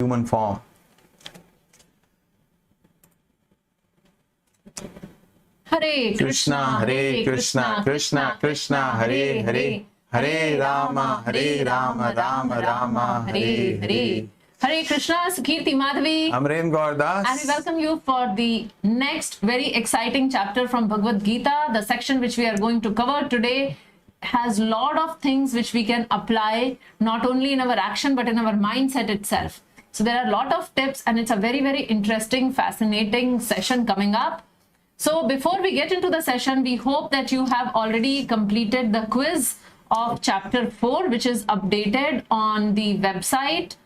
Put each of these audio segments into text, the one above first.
human form. Hare Krishna, Krishna, Krishna, Hare Hare, Hare Rama, Rama Rama, Hare Hare. Hare Krishna, Sukirti, Madhavi. Amarendr, Gaur, And we welcome you for the next very exciting chapter from Bhagavad Gita. The section which we are going to cover today has a lot of things which we can apply not only in our action but in our mindset itself. So there are a lot of tips, and it's a very, very interesting, fascinating session coming up. So before we get into the session, we hope that you have already completed the quiz of chapter 4, which is updated on the website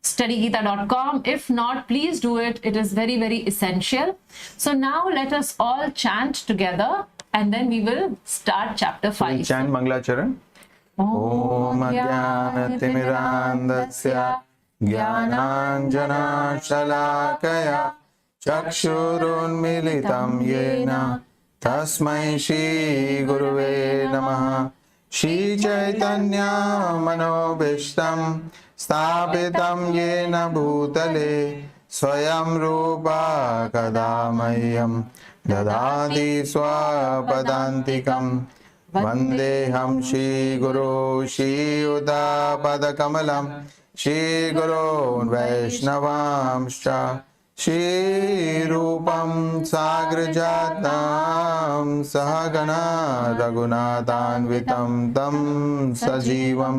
studygita.com. If not, please do it. It is very, very essential. So now let us all chant together, and then we will start chapter 5. We'll chant Mangalacharan. Om Adhyana Timirandasya Jnananjana Shalakaya Chakshurunmilitam Yena Tasmai Shri Guruve Namaha. Shri Chaitanya Manobhishtam Sthapitam Yena Bhutale Swayam Rupa Kadamayam Dadati Swapadantikam Vandeham Shri Guru Shri Uda Padakamalam Shri Guru Vaishnavamscha Shri Rupam Sagrajatam Sahagana Raghunathanvitam Tam Sajivam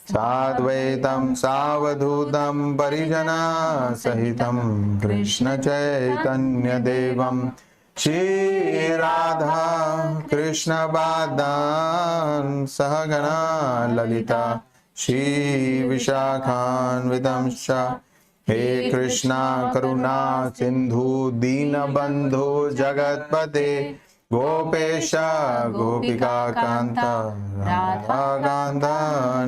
Sadvaitam Savadhutam Parijana Sahitam Krishna Chaitanya Devam Shri Radha Krishna Badan Sahagana Lalita Shri Vishakhanvitamscha. He Krishna Karuna Sindhu Dina Bandhu Jagatpate Gopesha Gopika Kanta Radha Gandha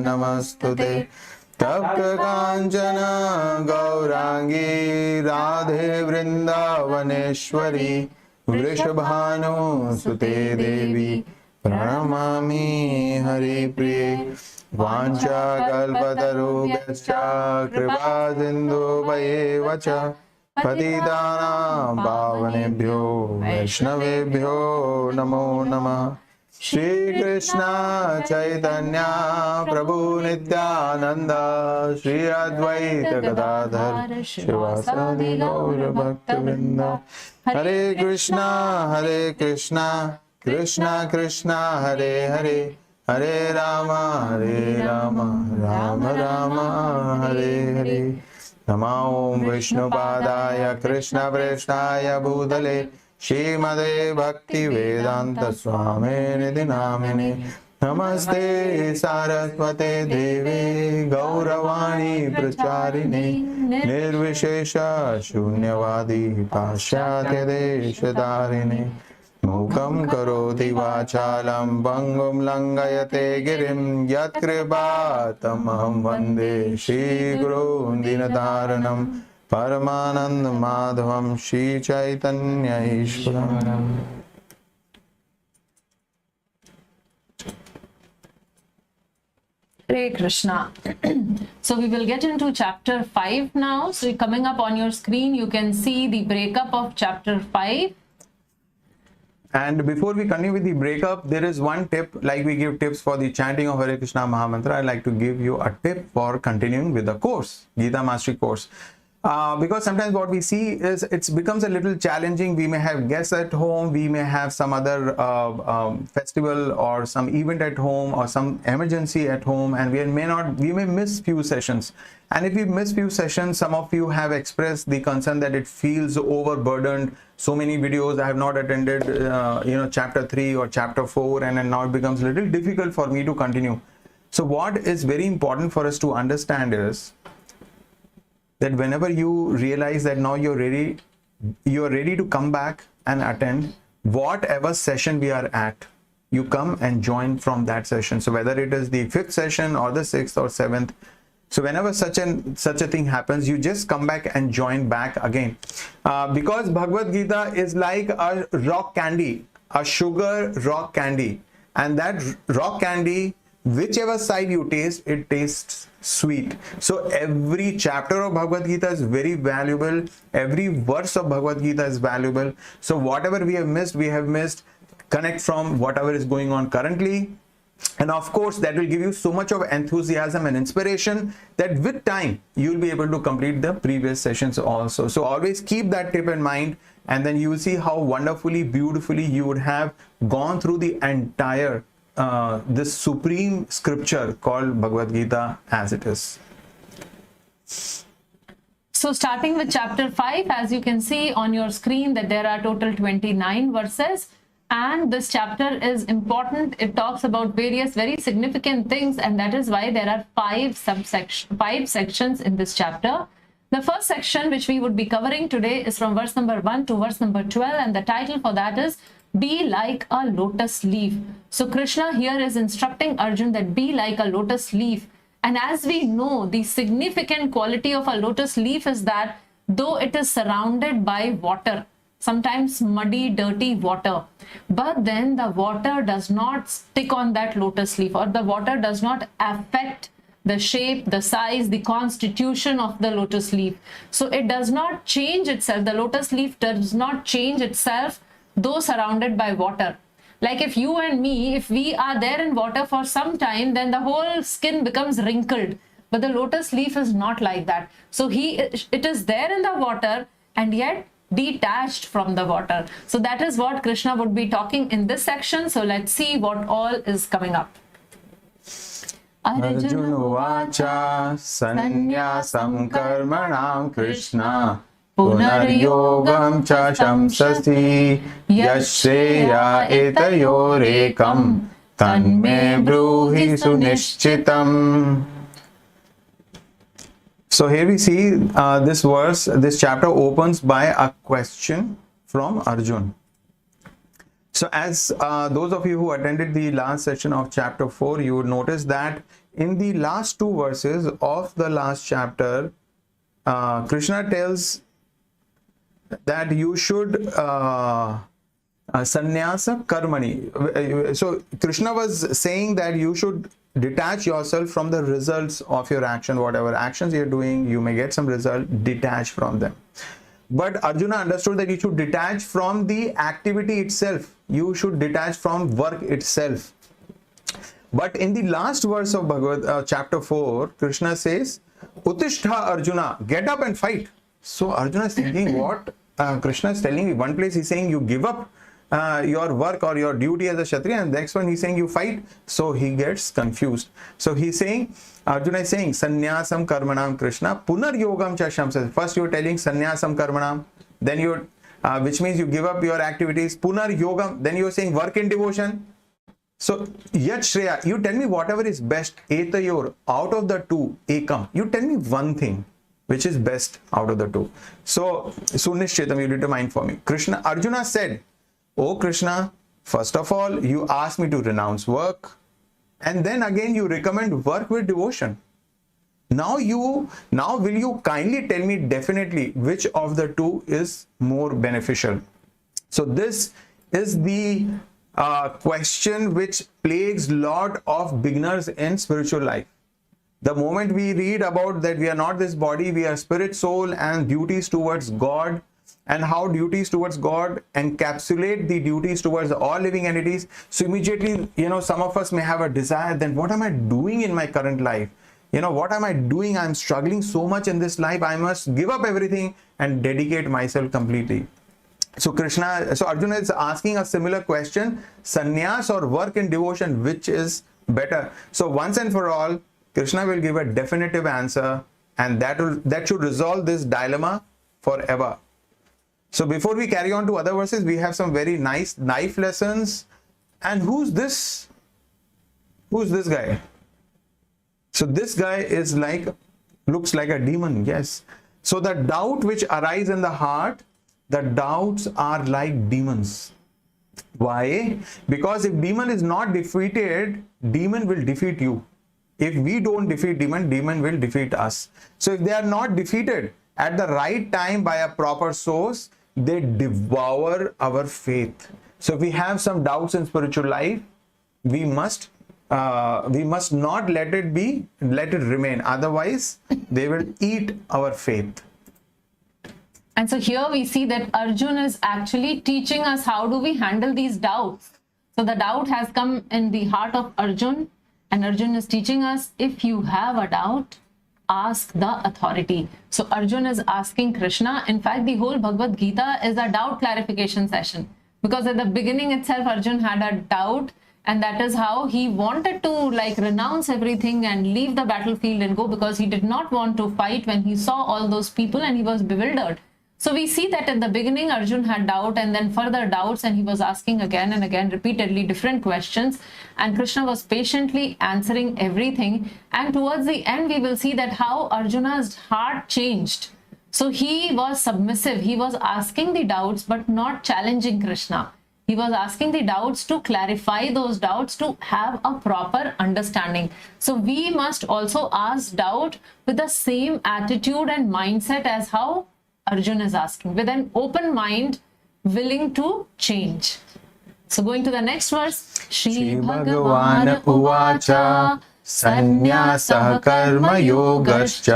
Namastute Tapta Kanchana Gaurangi Radhe Vrindavaneshwari Vrishabhanu Sute Devi Pranamami Hari Priye Vancha kalpatarubhascha kripa sindhu vayevacha patitanam pavanebhyo vaishnavebhyo namo namah. Shri Krishna Chaitanya Prabhu Nityananda Shri Advaita Gadadhar Shivasadi Gaur Bhaktivinoda. Hare Krishna, Krishna Krishna, Hare Hare, Hare Rama, Rama Rama, Hare Hare. Namo Vishnu Padaya Krishna Preshnaya Bhutale Shrimade Bhakti Vedanta Swami Nidhi Namine. Namaste Saraswate Devi Gauravani Pracharine Nirvishesha Shunyavadi Pashyatya Deshadarine. Mukam karoti vachalam bangum langayate girim yat kripatamaham vande Shri Guru Dinataranam Paramanand Madhavam Shri Chaitanya Ishwaram. Hare Krishna. So we will get into chapter 5 now. So coming up on your screen, you can see the breakup of chapter 5. And before we continue with the breakup, there is one tip, like we give tips for the chanting of Hare Krishna Mahamantra. I'd like to give you a tip for continuing with the course, Gita Mastery Course. Because sometimes what we see is it becomes a little challenging. We may have guests at home, we may have some other festival or some event at home or some emergency at home, and we may miss few sessions. And if we miss few sessions, some of you have expressed the concern that it feels overburdened. So many videos I have not attended, chapter 3 or chapter 4, and then now it becomes a little difficult for me to continue. So what is very important for us to understand is that whenever you realize that now you're ready to come back and attend whatever session we are at, you come and join from that session. So whether it is the 5th session or the 6th or 7th, so whenever such a thing happens, you just come back and join back again. Because Bhagavad Gita is like a rock candy, a sugar rock candy, and that rock candy, whichever side you taste, it tastes sweet. So every chapter of Bhagavad Gita is very valuable. Every verse of Bhagavad Gita is valuable. So whatever we have missed. Connect from whatever is going on currently. And of course, that will give you so much of enthusiasm and inspiration that with time, you will be able to complete the previous sessions also. So always keep that tip in mind, and then you will see how wonderfully, beautifully you would have gone through the entire this supreme scripture called Bhagavad Gita as it is. So starting with chapter 5, as you can see on your screen that there are total 29 verses. And this chapter is important. It talks about various very significant things, and that is why there are five sections in this chapter. The first section which we would be covering today is from verse number 1 to verse number 12, and the title for that is Be Like a Lotus Leaf. So Krishna here is instructing Arjun that be like a lotus leaf. And as we know, the significant quality of a lotus leaf is that though it is surrounded by water, sometimes muddy, dirty water, but then the water does not stick on that lotus leaf, or the water does not affect the shape, the size, the constitution of the lotus leaf. So it does not change itself. The lotus leaf does not change itself though surrounded by water. Like if you and me, if we are there in water for some time, then the whole skin becomes wrinkled. But the lotus leaf is not like that. So it is there in the water and yet detached from the water. So that is what Krishna would be talking in this section. So let's see what all is coming up. Arjuna uvāca sannyāsam karmanam Krishna punaryogam cha shamsasi nihśreyasa-karāv tanme bruhi sunishchitam. So here we see this chapter opens by a question from Arjun. So as those of you who attended the last session of chapter 4, you would notice that in the last two verses of the last chapter, Krishna tells that you should sannyasa karmani. So Krishna was saying that you should detach yourself from the results of your action. Whatever actions you're doing, you may get some result, detach from them. But Arjuna understood that you should detach from the activity itself. You should detach from work itself. But in the last verse of chapter 4, Krishna says, Utishtha Arjuna, get up and fight. So Arjuna is thinking, what Krishna is telling me? One place he's saying you give up your work or your duty as a Kshatriya, and next one he's saying you fight. So he gets confused. So he's saying, Arjuna is saying, Sannyasam karmanam Krishna, punaryogam cha shamsasi. First you're telling Sannyasam karmanam, then you're, which means you give up your activities, punaryogam, then you're saying work in devotion. So, yat shreya, you tell me whatever is best, etayor, out of the two, ekam. You tell me one thing which is best out of the two. So, sunishchitam, you determine for me. Arjuna said, Oh Krishna, first of all, you asked me to renounce work, and then again you recommend work with devotion. Now will you kindly tell me definitely which of the two is more beneficial? So this is the question which plagues lot of beginners in spiritual life. The moment we read about that we are not this body, we are spirit, soul, and duties towards God, and how duties towards God encapsulate the duties towards all living entities. So immediately, some of us may have a desire, then what am I doing in my current life? What am I doing? I'm struggling so much in this life. I must give up everything and dedicate myself completely. So Arjuna is asking a similar question, sannyas or work in devotion, which is better? So once and for all, Krishna will give a definitive answer, and that should resolve this dilemma forever. So before we carry on to other verses, we have some very nice life lessons. And who's this? Who's this guy? So this guy looks like a demon, yes. So the doubt which arises in the heart, the doubts are like demons. Why? Because if demon is not defeated, demon will defeat you. If we don't defeat demon, demon will defeat us. So if they are not defeated at the right time by a proper source, they devour our faith. So if we have some doubts in spiritual life, we must we must not let it remain. Otherwise, they will eat our faith. And so here we see that Arjun is actually teaching us how do we handle these doubts. So the doubt has come in the heart of Arjun, and Arjun is teaching us, if you have a doubt, ask the authority. So Arjun is asking Krishna. In fact, the whole Bhagavad Gita is a doubt clarification session, because at the beginning itself, Arjun had a doubt, and that is how he wanted to renounce everything and leave the battlefield and go, because he did not want to fight when he saw all those people and he was bewildered. So we see that at the beginning, Arjun had doubt and then further doubts, and he was asking again and again repeatedly different questions, and Krishna was patiently answering everything. And towards the end, we will see that how Arjuna's heart changed. So he was submissive. He was asking the doubts, but not challenging Krishna. He was asking the doubts to clarify those doubts, to have a proper understanding. So we must also ask doubt with the same attitude and mindset as how Arjun is asking, with an open mind, willing to change. So going to the next verse, sri-bhagavan uvāca sannyāsaḥ karma-yogaś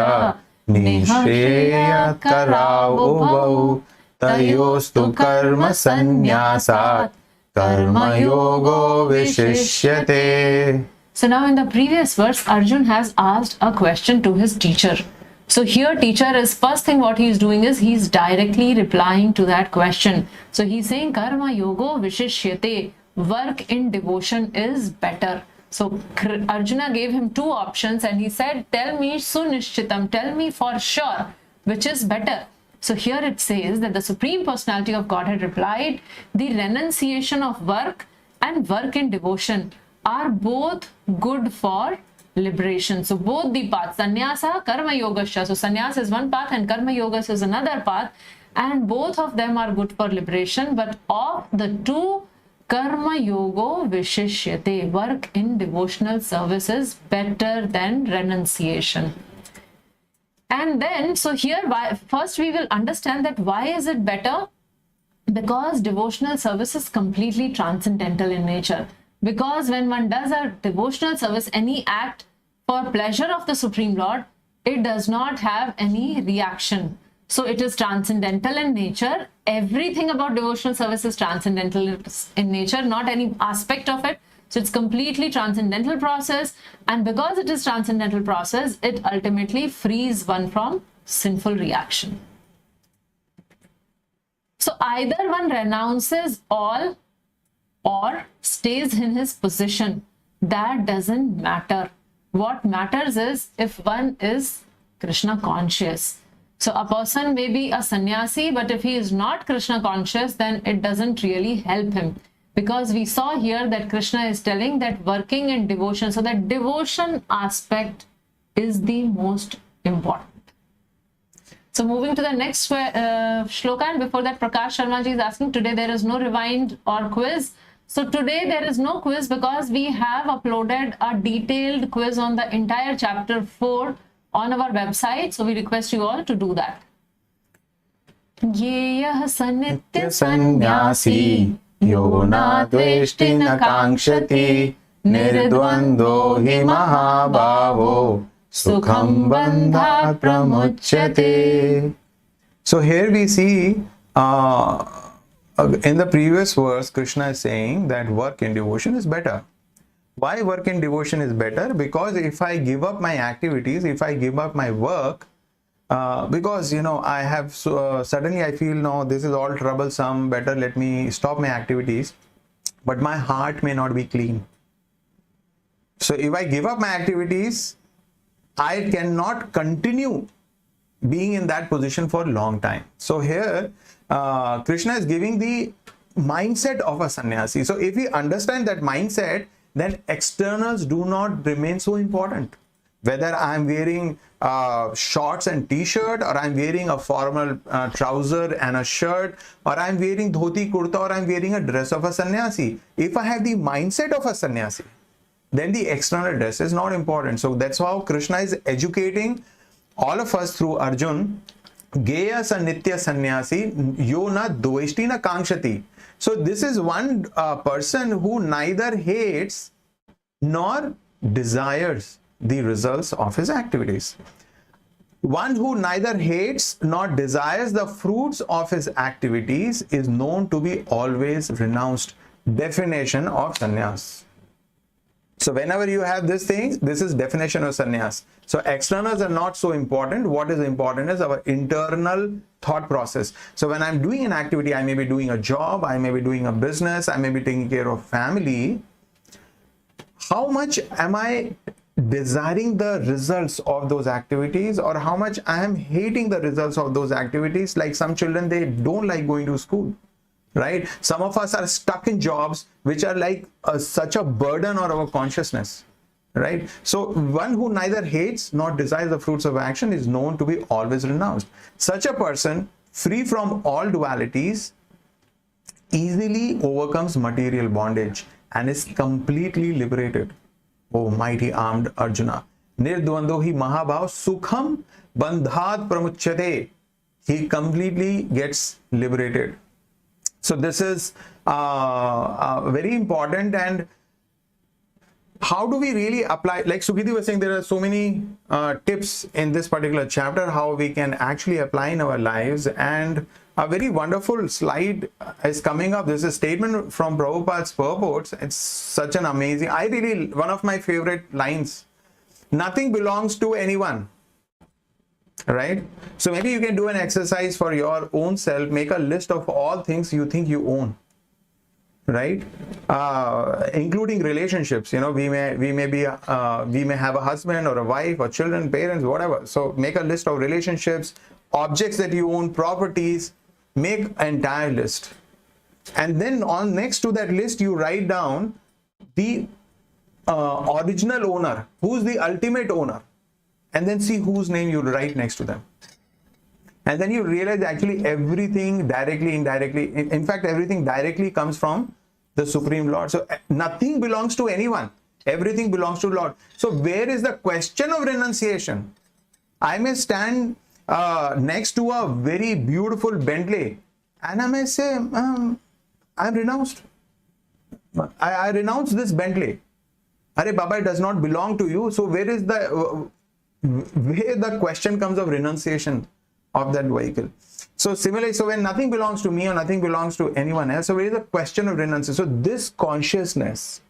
nihśreyasa-karāv ubhau tayostu karma-sannyasat karma-yogo višisyate. So now in the previous verse, Arjun has asked a question to his teacher. So here teacher is, first thing what he is doing is he's directly replying to that question. So he's saying karma-yogo višisyate, work in devotion is better. So Arjuna gave him two options and he said, tell me sunishchitam, tell me for sure which is better. So here it says that the Supreme Personality of Godhead replied, the renunciation of work and work in devotion are both good for liberation. So both the paths, sannyasa, karma-yogaś. So sannyas is one path and karma-yogaś is another path, and both of them are good for liberation. But of the two, karma-yogo višisyate, work in devotional service is better than renunciation. And then, so here, first we will understand that why is it better? Because devotional service is completely transcendental in nature. Because when one does a devotional service, any act for pleasure of the Supreme Lord, it does not have any reaction. So it is transcendental in nature. Everything about devotional service is transcendental in nature, not any aspect of it. So it's completely transcendental process. And because it is transcendental process, it ultimately frees one from sinful reaction. So either one renounces all or stays in his position. That doesn't matter. What matters is if one is Krishna conscious. So a person may be a sannyasi, but if he is not Krishna conscious, then it doesn't really help him. Because we saw here that Krishna is telling that working in devotion, so that devotion aspect is the most important. So moving to the next shloka, and before that Prakash Sharma ji is asking, today there is no rewind or quiz. So today there is no quiz because we have uploaded a detailed quiz on the entire chapter 4 on our website. So we request you all to do that. Jñeyaḥ nitya-sannyasi yo na dvesti na kanksati nirdvandvo hi maha-baho sukham bandhat pramucyate. So here we see in the previous verse, Krishna is saying that work in devotion is better. Why work in devotion is better? Because if I give up my activities, if I give up my work, because I have suddenly I feel, no, this is all troublesome, better let me stop my activities, but my heart may not be clean. So if I give up my activities, I cannot continue being in that position for a long time. So here Krishna is giving the mindset of a sannyasi. So if we understand that mindset, then externals do not remain so important. Whether I am wearing shorts and t-shirt, or I am wearing a formal trouser and a shirt, or I am wearing dhoti kurta, or I am wearing a dress of a sannyasi. If I have the mindset of a sannyasi, then the external dress is not important. So that's how Krishna is educating all of us through Arjun. Geya sa nitya-sannyasi yo na dvesti na kanksati. So this is one person who neither hates nor desires the results of his activities. One who neither hates nor desires the fruits of his activities is known to be always renounced. Definition of sannyas. So whenever you have this thing, this is definition of sannyas. So externals are not so important. What is important is our internal thought process. So when I'm doing an activity, I may be doing a job, I may be doing a business, I may be taking care of family. How much am I desiring the results of those activities, or how much I am hating the results of those activities? Like some children, they don't like going to school, right? Some of us are stuck in jobs which are like such a burden on our consciousness, right? So one who neither hates nor desires the fruits of action is known to be always renounced. Such a person, free from all dualities, easily overcomes material bondage and is completely liberated. O mighty armed Arjuna, nirdvandvo hi maha-baho sukham bandhat pramucyate. He completely gets liberated. So this is very important. And how do we really apply? Like Sukirti was saying, there are so many tips in this particular chapter how we can actually apply in our lives. And a very wonderful slide is coming up. This is a statement from Prabhupada's purports. It's such an amazing, one of my favorite lines. Nothing belongs to anyone, right? So maybe you can do an exercise for your own self. Make a list of all things you think you own, right? Including relationships. You know, we may have a husband or a wife or children, parents, whatever. So make a list of relationships, objects that you own, properties. Make an entire list, and then on next to that list you write down the original owner, who's the ultimate owner, and then see whose name you write next to them. And then you realize actually everything directly, indirectly, in fact everything directly comes from the Supreme Lord. So nothing belongs to anyone, everything belongs to Lord. So where is the question of renunciation? I may stand next to a very beautiful Bentley and I may say, I'm renounced. I renounce this Bentley. Arey Baba, it does not belong to you. So where is the question comes of renunciation of that vehicle? So similarly, so when nothing belongs to me or nothing belongs to anyone else, so where is the question of renunciation? So this consciousness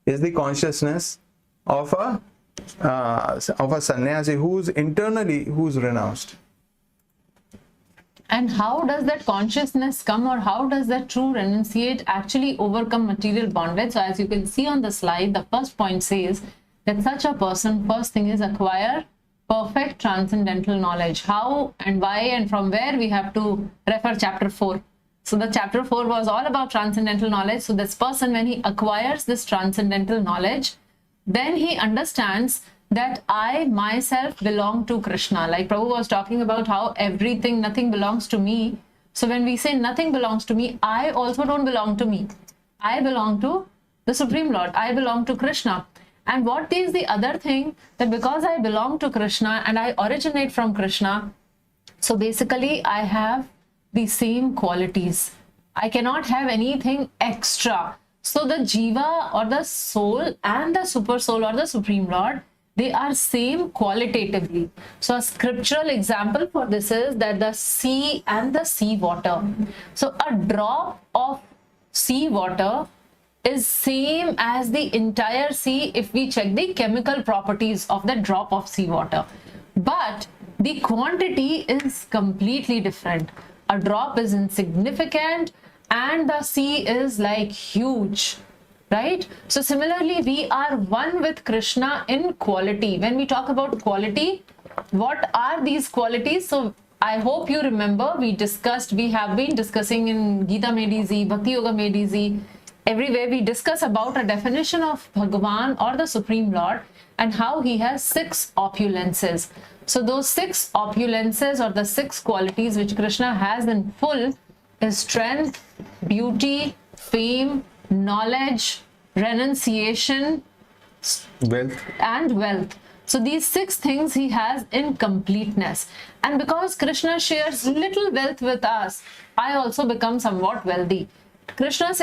is the consciousness of a sannyasi who's renounced. And how does that consciousness come, or how does that true renunciate actually overcome material bondage? So as you can see on the slide, the first point says that such a person, first thing is acquire perfect transcendental knowledge. How and why and from where, we have to refer chapter 4. So the chapter 4 was all about transcendental knowledge. So this person, when he acquires this transcendental knowledge, then he understands that I myself belong to Krishna. Like Prabhu was talking about how nothing belongs to me. So when we say nothing belongs to me, I also don't belong to me. I belong to the Supreme Lord. I belong to Krishna. And what is the other thing? That because I belong to Krishna and I originate from Krishna, so basically I have the same qualities. I cannot have anything extra. So the jiva or the soul and the super soul or the Supreme Lord, they are same qualitatively. So a scriptural example for this is that the sea and the sea water. So a drop of sea water is same as the entire sea if we check the chemical properties of the drop of sea water. But the quantity is completely different. A drop is insignificant and the sea is like huge. Right? So similarly, we are one with Krishna in quality. When we talk about quality, what are these qualities? So I hope you remember, we have been discussing in Gita Mastery, Bhakti Yoga Mastery, everywhere we discuss about a definition of Bhagavan or the Supreme Lord and how he has 6 opulences. So those 6 opulences or the 6 qualities which Krishna has in full is strength, beauty, fame, knowledge, renunciation, and wealth. So these 6 things he has in completeness. And because Krishna shares little wealth with us, I also become somewhat wealthy. Krishna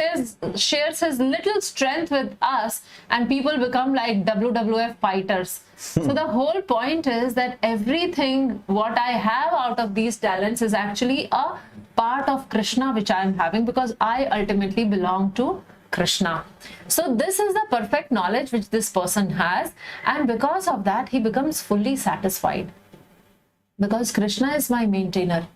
shares his little strength with us, and people become like WWF fighters. So the whole point is that everything what I have out of these talents is actually a part of Krishna which I am having, because I ultimately belong to Krishna. So this is the perfect knowledge which this person has, and because of that he becomes fully satisfied, because Krishna is my maintainer,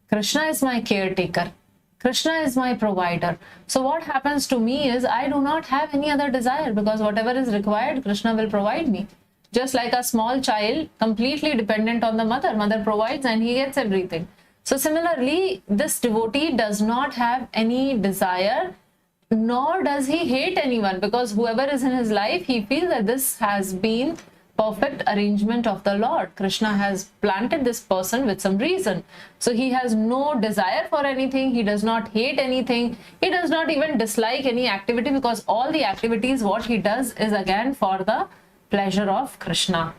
Krishna is my caretaker, Krishna is my provider. So what happens to me is I do not have any other desire, because whatever is required, Krishna will provide me. Just like a small child, completely dependent on the mother. Mother provides and he gets everything. So similarly, this devotee does not have any desire, nor does he hate anyone, because whoever is in his life, he feels that this has been perfect arrangement of the Lord. Krishna has planted this person with some reason. So he has no desire for anything. He does not hate anything. He does not even dislike any activity, because all the activities, what he does is again for the pleasure of Krishna.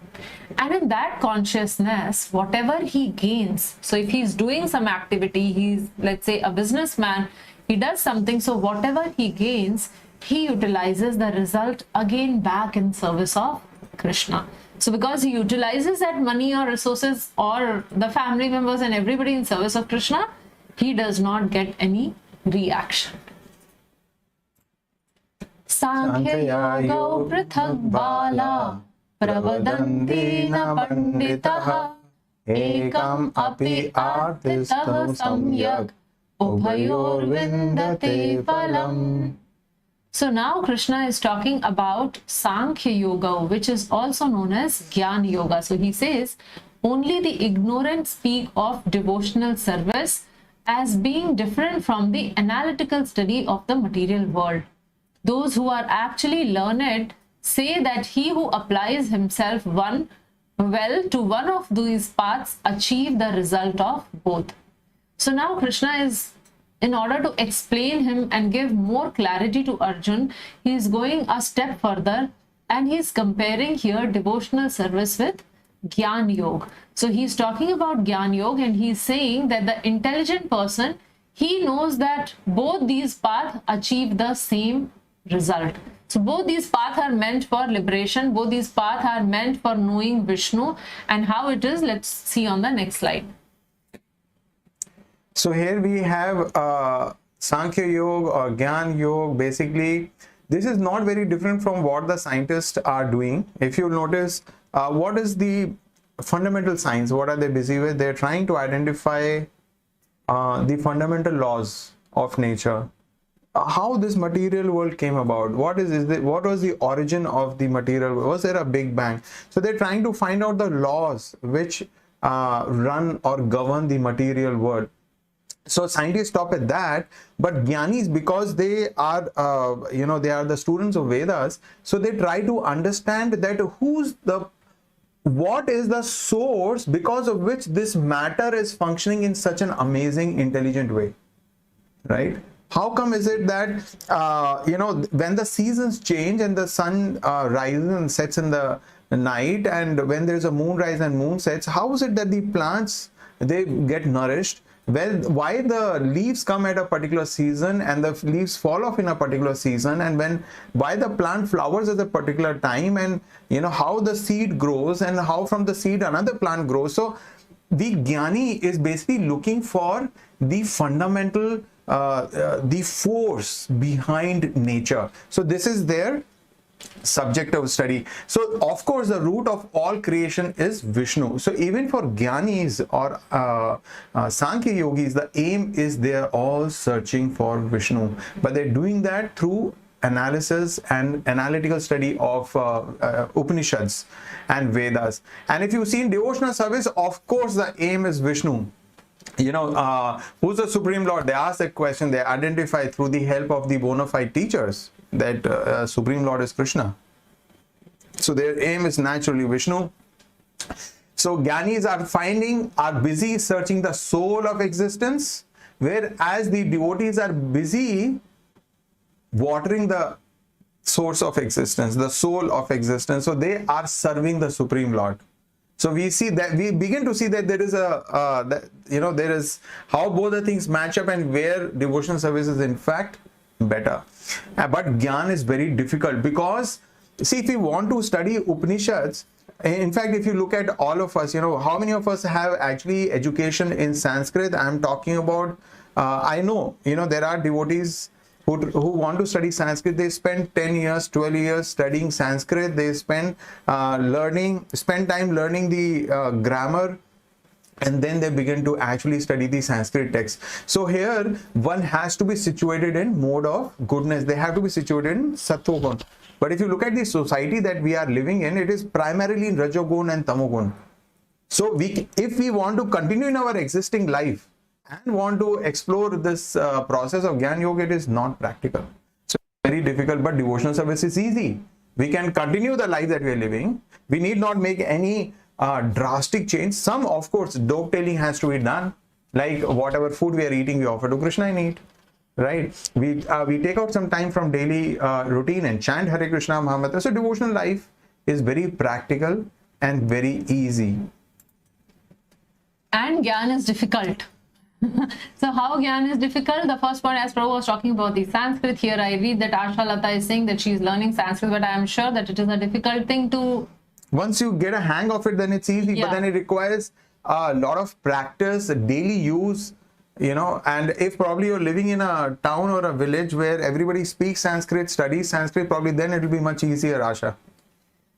And in that consciousness, whatever he gains, so if he's doing some activity, he's, let's say, a businessman, he does something, so whatever he gains, he utilizes the result again back in service of Krishna. So because he utilizes that money or resources or the family members and everybody in service of Krishna, he does not get any reaction. Sankhya yoga prithak bala pravadanti na panditaha ekam api artistah samyak ubhayor vindate phalam. So now Krishna is talking about Sankhya Yoga, which is also known as Jnana Yoga. So he says, only the ignorant speak of devotional service as being different from the analytical study of the material world. Those who are actually learned say that he who applies himself well to one of these paths achieve the result of both. So now Krishna is, in order to explain him and give more clarity to Arjun, he is going a step further, and he is comparing here devotional service with Jnana Yoga. So he is talking about Jnana Yoga, and he is saying that the intelligent person, he knows that both these paths achieve the same result. So both these paths are meant for liberation, both these paths are meant for knowing Vishnu, and how it is, let's see on the next slide. So here we have Sankhya Yoga or Jnana Yoga. Basically, this is not very different from what the scientists are doing. If you notice, what is the fundamental science? What are they busy with? They're trying to identify the fundamental laws of nature. How this material world came about. What was the origin of the material world? Was there a big bang? So they're trying to find out the laws which run or govern the material world. So scientists stop at that, but Jnanis, because they are, they are the students of Vedas, so they try to understand that what is the source because of which this matter is functioning in such an amazing, intelligent way, right? How come is it that, when the seasons change and the sun rises and sets in the night, and when there's a moonrise and moon sets, how is it that the plants, they get nourished? Well, why the leaves come at a particular season and the leaves fall off in a particular season, and why the plant flowers at a particular time, and how the seed grows and how from the seed another plant grows. So the Jnani is basically looking for the fundamental, the force behind nature. So this is their subject of study. So of course the root of all creation is Vishnu. So even for Jnanis or Sankhya yogis, the aim is they are all searching for Vishnu, but they're doing that through analysis and analytical study of Upanishads and Vedas. And if you see in devotional service, of course the aim is Vishnu. Who's the Supreme Lord? They ask that question, they identify through the help of the bona fide teachers that Supreme Lord is Krishna. So their aim is naturally Vishnu. So Jnanis are busy searching the soul of existence, whereas the devotees are busy watering the source of existence, the soul of existence. So they are serving the Supreme Lord. So we see that, we begin to see that there is there is how both the things match up and where devotional service is in fact better. But Gyan is very difficult because, see, if we want to study Upanishads, in fact, if you look at all of us, how many of us have actually education in Sanskrit? I'm talking about, I know, there are devotees who want to study Sanskrit. They spend 10 years, 12 years studying Sanskrit. They spend time learning the grammar, and then they begin to actually study the Sanskrit text. So here, one has to be situated in mode of goodness. They have to be situated in sattva. But if you look at the society that we are living in, it is primarily in rajogun and tamogun. So if we want to continue in our existing life and want to explore this process of Gyan Yoga, it is not practical. So very difficult, but devotional service is easy. We can continue the life that we are living. We need not make any drastic change. Some, of course, dovetailing has to be done. Like whatever food we are eating, we offer to Krishna and eat. Right? We take out some time from daily routine and chant Hare Krishna Maha-mantra. So devotional life is very practical and very easy. And Gyan is difficult. So how Gyan is difficult? The first point, as Prabhu was talking about the Sanskrit, here I read that Ashalata is saying that she is learning Sanskrit, but I am sure that it is a difficult thing to... Once you get a hang of it, then it's easy, Yeah. but then it requires a lot of practice, daily use, and if probably you're living in a town or a village where everybody speaks Sanskrit, studies Sanskrit, probably then it will be much easier, Asha.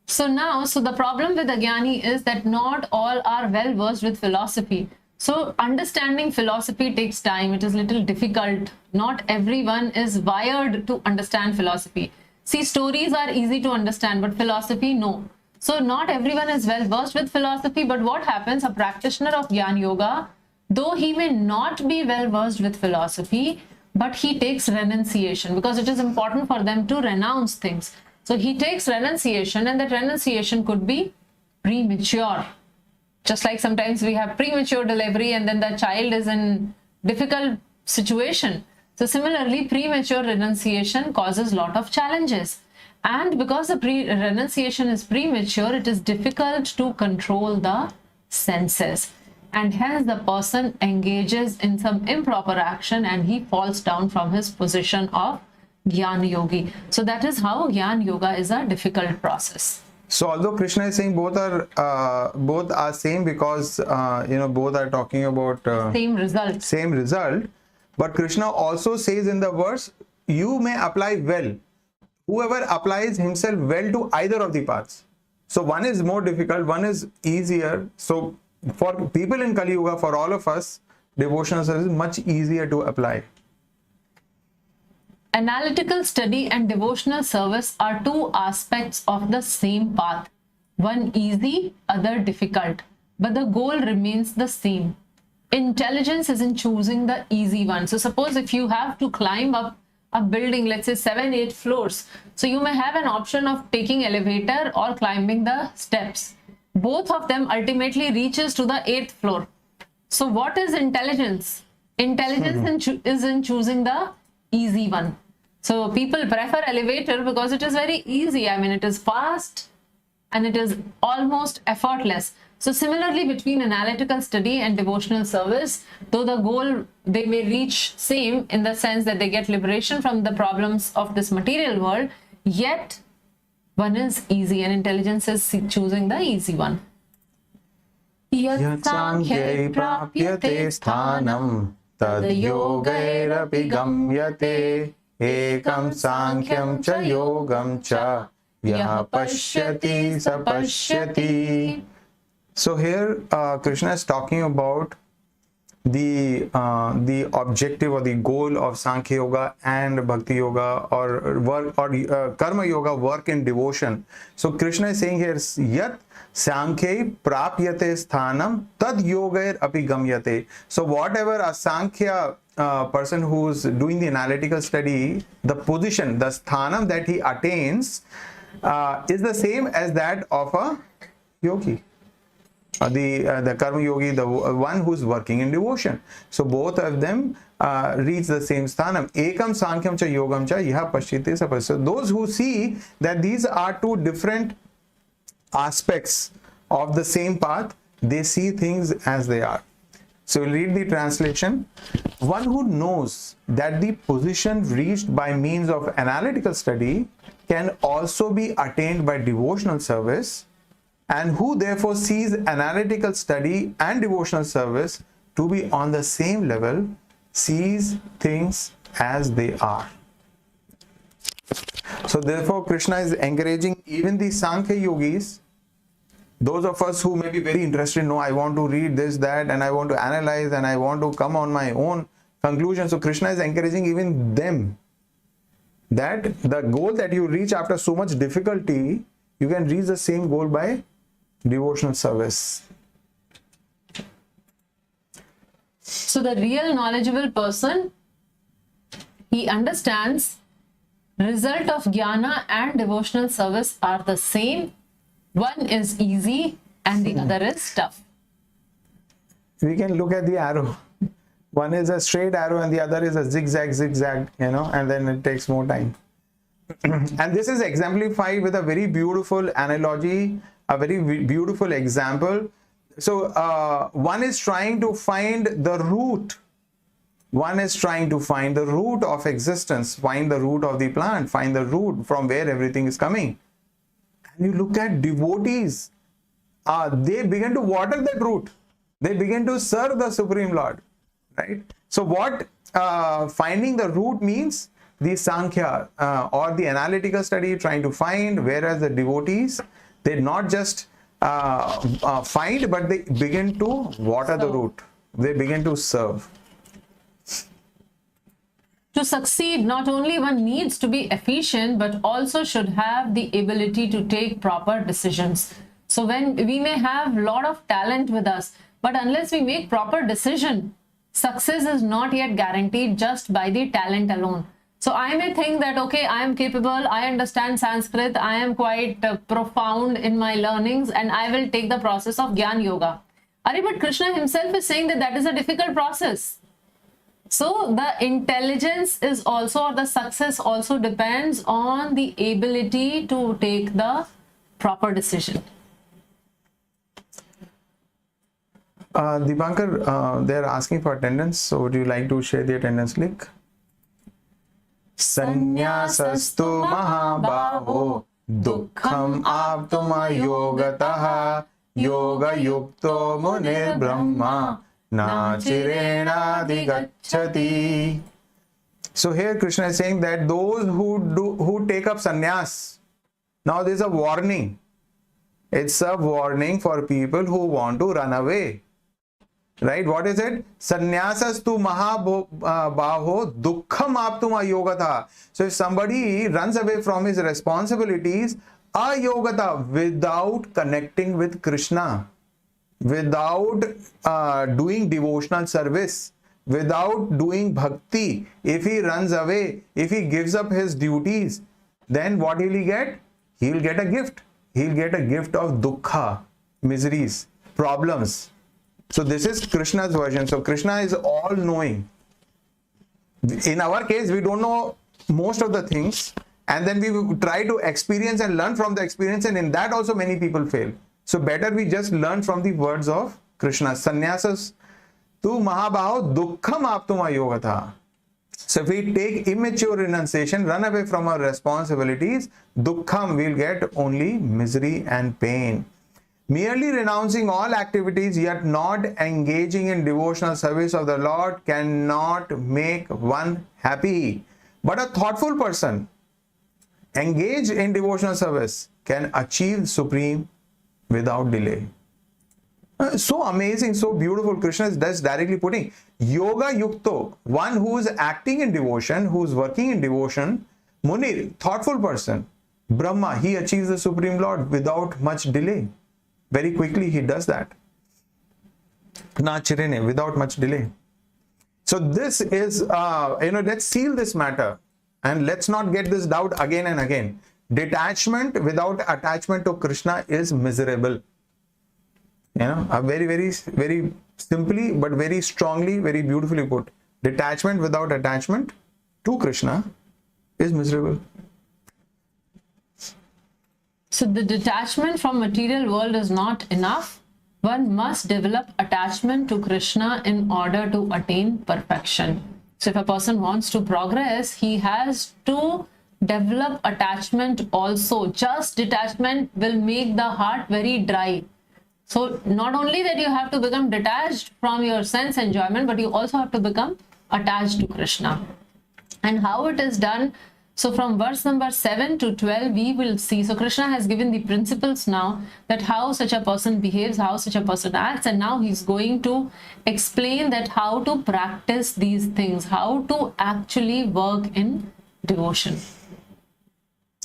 So the problem with the Gyani is that not all are well versed with philosophy. So understanding philosophy takes time. It is little difficult. Not everyone is wired to understand philosophy. See, stories are easy to understand, but philosophy, no. So not everyone is well versed with philosophy, but what happens, a practitioner of Gyan Yoga, though he may not be well versed with philosophy, but he takes renunciation because it is important for them to renounce things. So he takes renunciation, and that renunciation could be premature. Just like sometimes we have premature delivery and then the child is in difficult situation. So similarly, premature renunciation causes lot of challenges. And because the renunciation is premature, it is difficult to control the senses. And hence the person engages in some improper action and he falls down from his position of Gyan Yogi. So that is how Gyan Yoga is a difficult process. So although Krishna is saying both are same because both are talking about Same result. But Krishna also says in the verse, you may apply well. Whoever applies himself well to either of the paths. So one is more difficult, one is easier. So for people in Kali Yuga, for all of us, devotional service is much easier to apply. Analytical study and devotional service are two aspects of the same path. One easy, other difficult. But the goal remains the same. Intelligence is in choosing the easy one. So suppose if you have to climb up a building, let's say 7-8 floors. So you may have an option of taking elevator or climbing the steps. Both of them ultimately reaches to the 8th floor. So what is intelligence? Intelligence is in choosing the easy one. So people prefer elevator because it is very easy. I mean, it is fast and it is almost effortless. So similarly, between analytical study and devotional service, though the goal they may reach same in the sense that they get liberation from the problems of this material world, yet one is easy and intelligence is choosing the easy one. Yat sankhye prapyate sthanam tad yogairapi gamyate ekam sankhyam cha yogam cha yah pashyati sa pashyati. So here Krishna is talking about the objective or the goal of Sankhya Yoga and Bhakti Yoga or work or Karma Yoga, work in devotion. So Krishna is saying here, Yat Sankhya prapyate sthanam tad yogair api gamyate. So whatever a Sankhya person who's doing the analytical study, the position, the sthanam that he attains is the same as that of a yogi. The karma yogi, the one who's working in devotion. So both of them reach the same sthanam. Ekam sankhya cha yogam cha yah pashyate sa. So those who see that these are two different aspects of the same path, they see things as they are. So we'll read the translation. One who knows that the position reached by means of analytical study can also be attained by devotional service, and who therefore sees analytical study and devotional service to be on the same level, sees things as they are. So therefore Krishna is encouraging even the Sankhya yogis, those of us who may be very interested, no, I want to read this, that, and I want to analyze, and I want to come on my own conclusion. So Krishna is encouraging even them that the goal that you reach after so much difficulty, you can reach the same goal by devotional service. So the real knowledgeable person, he understands result of jnana and devotional service are the same. One is easy and the other is tough. We can look at the arrow. One is a straight arrow and the other is a zigzag, and then it takes more time. And this is exemplified with a very beautiful analogy, a very beautiful example. So one is trying to find the root. One is trying to find the root of existence, find the root of the plant, find the root from where everything is coming. And you look at devotees, they begin to water that root. They begin to serve the Supreme Lord, right? So what finding the root means, the Sankhya or the analytical study trying to find, whereas the devotees, they not just find, but they begin to water the root. They begin to serve. To succeed, not only one needs to be efficient, but also should have the ability to take proper decisions. So when we may have a lot of talent with us, but unless we make proper decision, success is not yet guaranteed just by the talent alone. So I may think that, okay, I am capable, I understand Sanskrit, I am quite profound in my learnings, and I will take the process of Gyan Yoga. But Krishna himself is saying that that is a difficult process. So the intelligence is also, or the success also depends on the ability to take the proper decision. Dipankar, they're asking for attendance. So would you like to share the attendance link? Sannyasastu maha-baho dukham aptuma yogataha yoga yukto munir brahma na chirena digacchati. So here Krishna is saying that those who take up sannyas, now there is a warning. It's a warning for people who want to run away. Right? What is it? Sannyasastu maha-baho dukham aptuma yogata. So if somebody runs away from his responsibilities, ayogata, without connecting with Krishna, without doing devotional service, without doing bhakti, if he runs away, if he gives up his duties, then what will he get? He will get a gift. He will get a gift of dukkha, miseries, problems. So this is Krishna's version. So Krishna is all knowing. In our case, we don't know most of the things, and then we try to experience and learn from the experience, and in that also many people fail. So better we just learn from the words of Krishna. Sannyasas tu maha-baho dukham aptuma yogata. So if we take immature renunciation, run away from our responsibilities, dukkham, we'll get only misery and pain. Merely renouncing all activities yet not engaging in devotional service of the Lord cannot make one happy. But a thoughtful person engaged in devotional service can achieve supreme without delay. So amazing, so beautiful. Krishna is just directly putting yoga yukto, one who is acting in devotion, who is working in devotion, munir, thoughtful person, Brahma, he achieves the Supreme Lord without much delay. Very quickly he does that. Na chirene, without much delay. So this is, let's seal this matter and let's not get this doubt again and again. Detachment without attachment to Krishna is miserable. A very, very, very simply but very strongly, very beautifully put. Detachment without attachment to Krishna is miserable. So the detachment from material world is not enough. One must develop attachment to Krishna in order to attain perfection. So if a person wants to progress, he has to develop attachment also. Just detachment will make the heart very dry. So not only that you have to become detached from your sense enjoyment, but you also have to become attached to Krishna. And how it is done? So from verse number 7 to 12, we will see. So Krishna has given the principles now that how such a person behaves, how such a person acts. And now he's going to explain that how to practice these things, how to actually work in devotion.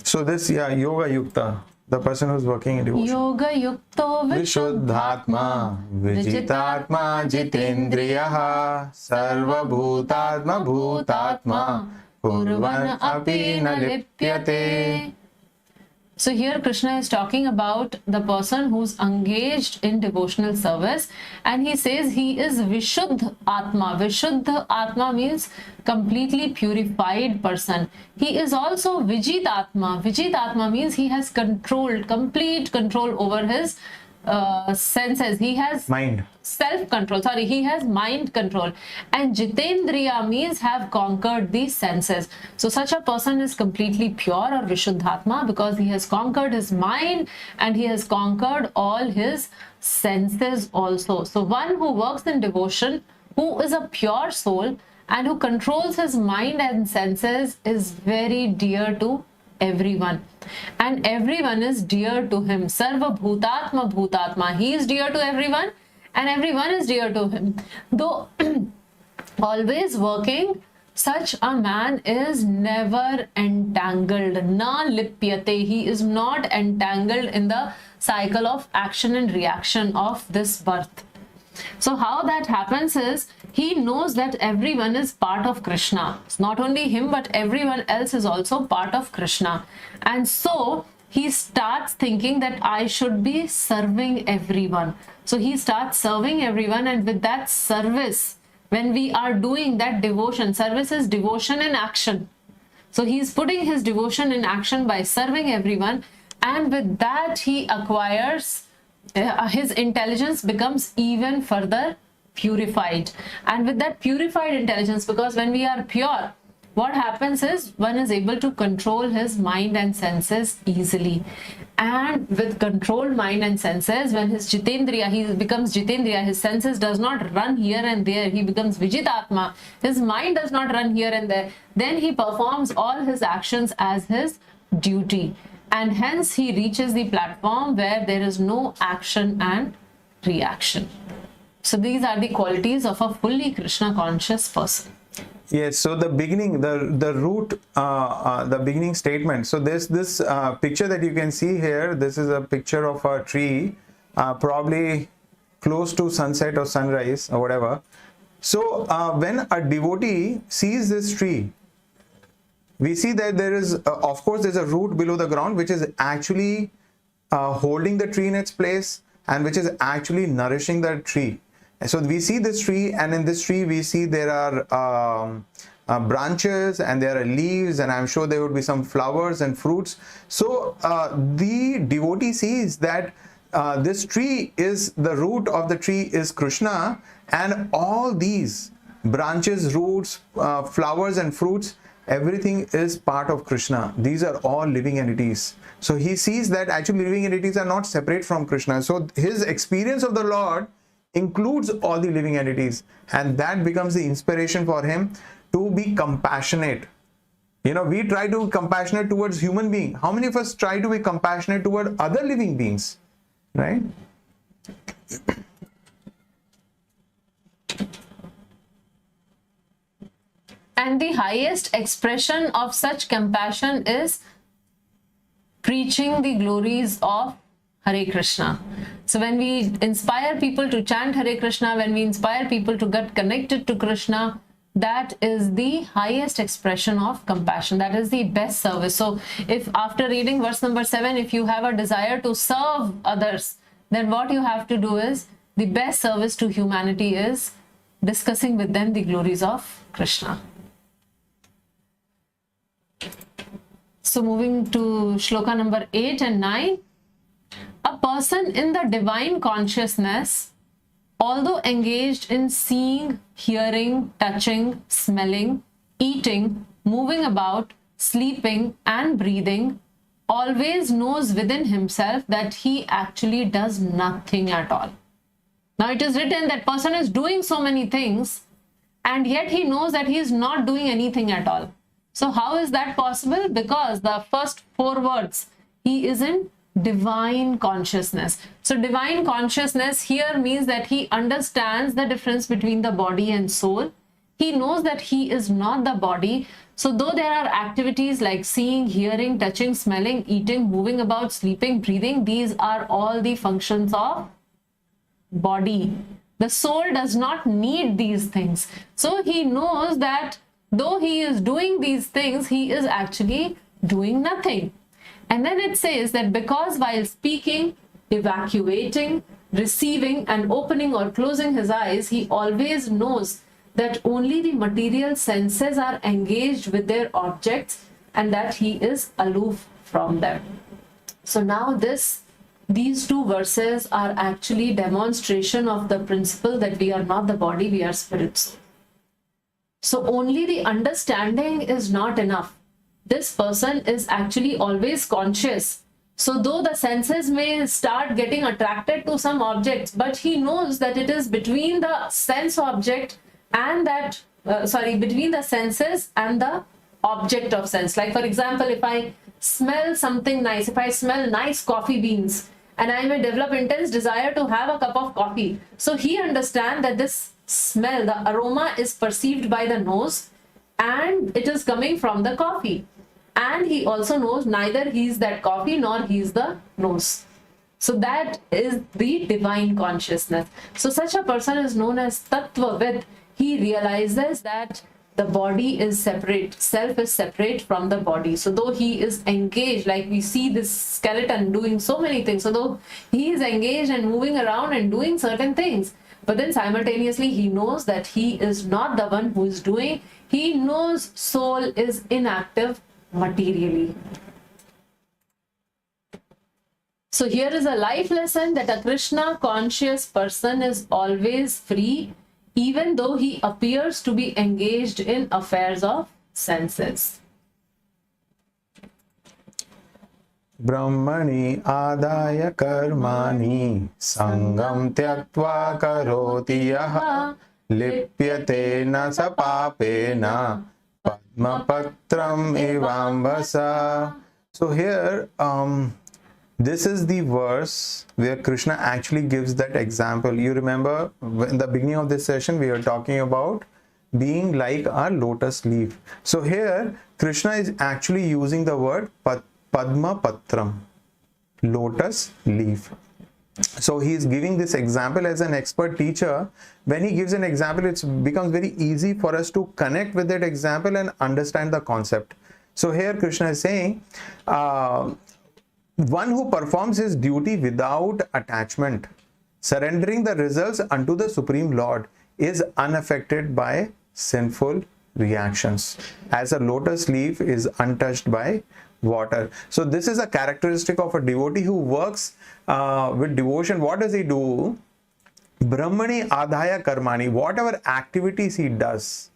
So this, yoga yukta, the person who's working in devotion. Yoga yukto Vishuddhatma, vijitatma, jitendriyaḥ, sarva bhutatma, bhutatma, kurvan api na lipyate. So here Krishna is talking about the person who's engaged in devotional service, and he says he is Vishuddha Atma. Vishuddha Atma means completely purified person. He is also Vijit Atma. Vijit Atma means he has complete control over his senses. He has Mind. Self-control. He has mind control. And Jitendriya means have conquered the senses. So such a person is completely pure or Vishuddhatma because he has conquered his mind and he has conquered all his senses also. So one who works in devotion, who is a pure soul and who controls his mind and senses is very dear to everyone, and everyone is dear to him. Sarva bhutatma bhutatma. He is dear to everyone and everyone is dear to him. Though always working, such a man is never entangled. Na lipyate. He is not entangled in the cycle of action and reaction of this birth. So how that happens is he knows that everyone is part of Krishna. It's not only him, but everyone else is also part of Krishna. And so he starts thinking that I should be serving everyone. So he starts serving everyone, and with that service, when we are doing that devotion, service is devotion in action. So he's putting his devotion in action by serving everyone, and with that he acquires his intelligence becomes even further purified. And with that purified intelligence, because when we are pure, what happens is one is able to control his mind and senses easily. And with controlled mind and senses, when his Jitendriya, he becomes Jitendriya, his senses does not run here and there, he becomes Vijitatma, his mind does not run here and there, then he performs all his actions as his duty. And hence he reaches the platform where there is no action and reaction. So these are the qualities of a fully Krishna conscious person. Yes, so the beginning, the root, the beginning statement. So there's this picture that you can see here. This is a picture of a tree, probably close to sunset or sunrise or whatever. So when a devotee sees this tree, we see that there is, of course, there's a root below the ground, which is actually holding the tree in its place and which is actually nourishing the tree. So we see this tree, and in this tree we see there are branches and there are leaves, and I'm sure there would be some flowers and fruits. So the devotee sees that this tree is, the root of the tree is Krishna, and all these branches, roots, flowers and fruits, everything is part of Krishna. These are all living entities. So he sees that actually living entities are not separate from Krishna. So his experience of the Lord includes all the living entities, and that becomes the inspiration for him to be compassionate. You know, we try to be compassionate towards human being. How many of us try to be compassionate toward other living beings, right? And the highest expression of such compassion is preaching the glories of Hare Krishna. So when we inspire people to chant Hare Krishna, when we inspire people to get connected to Krishna, that is the highest expression of compassion. That is the best service. So if after reading verse number 7, if you have a desire to serve others, then what you have to do is, the best service to humanity is discussing with them the glories of Krishna. So moving to shloka number 8 and 9. A person in the divine consciousness, although engaged in seeing, hearing, touching, smelling, eating, moving about, sleeping and breathing, always knows within himself that he actually does nothing at all. Now it is written that person is doing so many things and yet he knows that he is not doing anything at all. So how is that possible? Because the first 4 words, he is in divine consciousness. So divine consciousness here means that he understands the difference between the body and soul. He knows that he is not the body. So though there are activities like seeing, hearing, touching, smelling, eating, moving about, sleeping, breathing, these are all the functions of body. The soul does not need these things. So he knows that though he is doing these things, he is actually doing nothing. And then it says that because while speaking, evacuating, receiving and opening or closing his eyes, he always knows that only the material senses are engaged with their objects and that he is aloof from them. So now these 2 verses are actually demonstration of the principle that we are not the body, we are spirits. So only the understanding is not enough. This person is actually always conscious. So though the senses may start getting attracted to some objects, but he knows that it is between the sense object and that, between the senses and the object of sense. Like for example, if I smell something nice, if I smell nice coffee beans, and I may develop intense desire to have a cup of coffee. So he understands that this smell, the aroma is perceived by the nose and it is coming from the coffee. And he also knows neither he is that coffee nor he is the nose. So that is the divine consciousness. So such a person is known as tyaktvätma. He realizes that the body is separate, self is separate from the body. So though he is engaged, like we see this skeleton doing so many things, so though he is engaged and moving around and doing certain things, but then simultaneously he knows that he is not the one who is doing. He knows soul is inactive materially. So here is a life lesson that a Krishna conscious person is always free, even though he appears to be engaged in affairs of senses. Brahmani adaya karmani sangam tyaktva karoti yaha lipyate na sa papena padmapatram evambasa. So here this is the verse where Krishna actually gives that example. You remember in the beginning of this session we were talking about being like a lotus leaf. So here Krishna is actually using the word Padma Patram, lotus leaf. So he is giving this example as an expert teacher. When he gives an example, it becomes very easy for us to connect with that example and understand the concept. So here Krishna is saying, one who performs his duty without attachment, surrendering the results unto the Supreme Lord, is unaffected by sinful reactions, as a lotus leaf is untouched by water. So this is a characteristic of a devotee who works with devotion. What does he do? Brahmani adhaya karmani, whatever activities he does,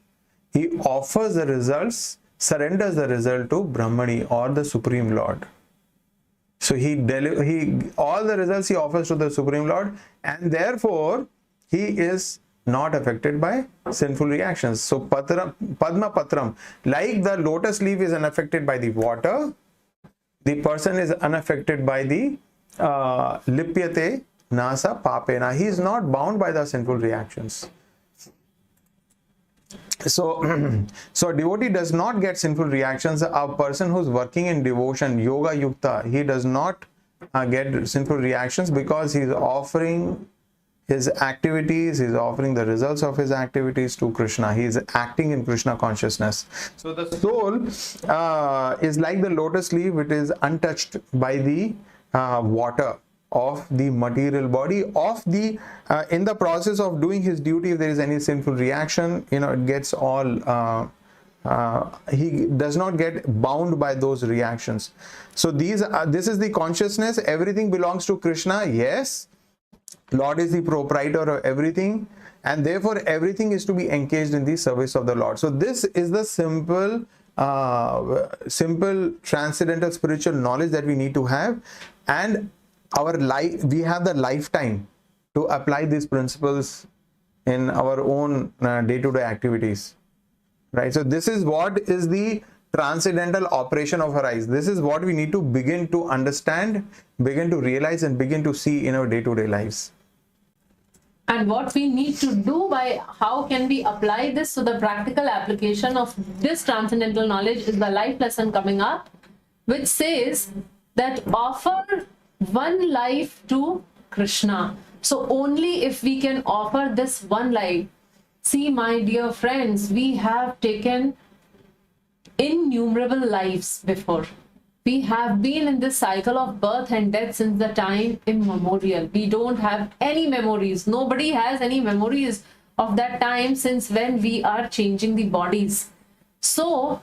he offers the results, surrenders the result to Brahmani or the Supreme Lord. So all the results he offers to the Supreme Lord, and therefore he is not affected by sinful reactions. So Padma Patram, like the lotus leaf is unaffected by the water, the person is unaffected by the lipyate nasa papena. He is not bound by the sinful reactions. So devotee does not get sinful reactions. A person who's working in devotion, yoga yukta, he does not get sinful reactions because he's offering his activities, he's offering the results of his activities to Krishna. He is acting in Krishna consciousness. So the soul is like the lotus leaf, it is untouched by the water of the material body, of the in the process of doing his duty. If there is any sinful reaction, it gets all he does not get bound by those reactions. So this is the consciousness. Everything belongs to Krishna. Yes, Lord is the proprietor of everything, and therefore everything is to be engaged in the service of the Lord. So this is the simple transcendental spiritual knowledge that we need to have, and our life, we have the lifetime to apply these principles in our own day-to-day activities, right? So this is what is the transcendental operation of our eyes. This is what we need to begin to understand, begin to realize, and begin to see in our day-to-day lives. And what we need to do, by how can we apply this to the practical application of this transcendental knowledge, is the life lesson coming up, which says that offer one life to Krishna. So only if we can offer this one life. See, my dear friends, we have taken innumerable lives before. We have been in this cycle of birth and death since the time immemorial. We don't have any memories. Nobody has any memories of that time since when we are changing the bodies. So,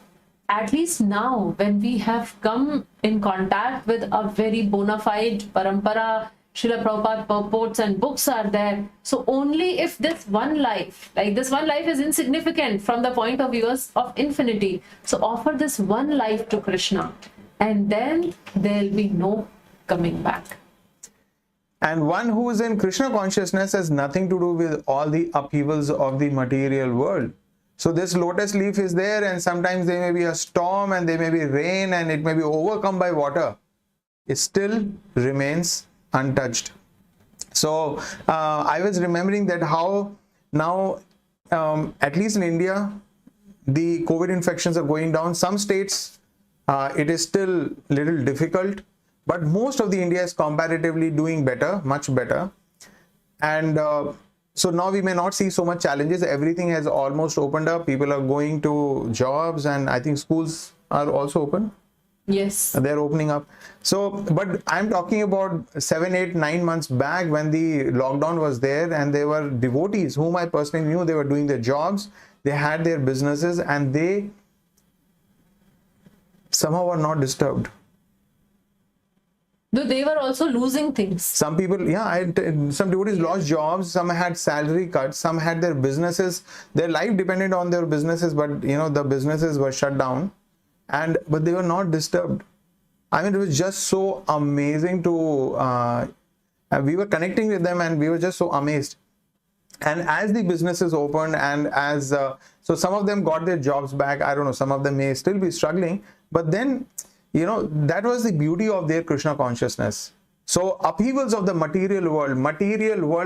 at least now, when we have come in contact with a very bona fide parampara, Srila Prabhupada purports and books are there. So only if this one life, like this one life is insignificant from the point of view of infinity. So offer this one life to Krishna, and then there'll be no coming back. And one who is in Krishna consciousness has nothing to do with all the upheavals of the material world. So this lotus leaf is there, and sometimes there may be a storm and there may be rain and it may be overcome by water. It still remains untouched. So I was remembering that how now, at least in India, the COVID infections are going down. Some states, it is still little difficult, but most of the India is comparatively doing better, much better. And so now we may not see so much challenges. Everything has almost opened up. People are going to jobs, and I think schools are also open. Yes, they're opening up. So, but I'm talking about 7, 8, 9 months back when the lockdown was there, and there were devotees whom I personally knew. They were doing their jobs, they had their businesses, and they somehow were not disturbed. Though they were also losing things. Some people, some devotees lost jobs, some had salary cuts, some had their businesses, their life depended on their businesses, but the businesses were shut down. But they were not disturbed. I mean, it was just so amazing to, we were connecting with them and we were just so amazed. And as the businesses opened, and as, so some of them got their jobs back, I don't know, some of them may still be struggling, but then, that was the beauty of their Krishna consciousness. So upheavals of the material world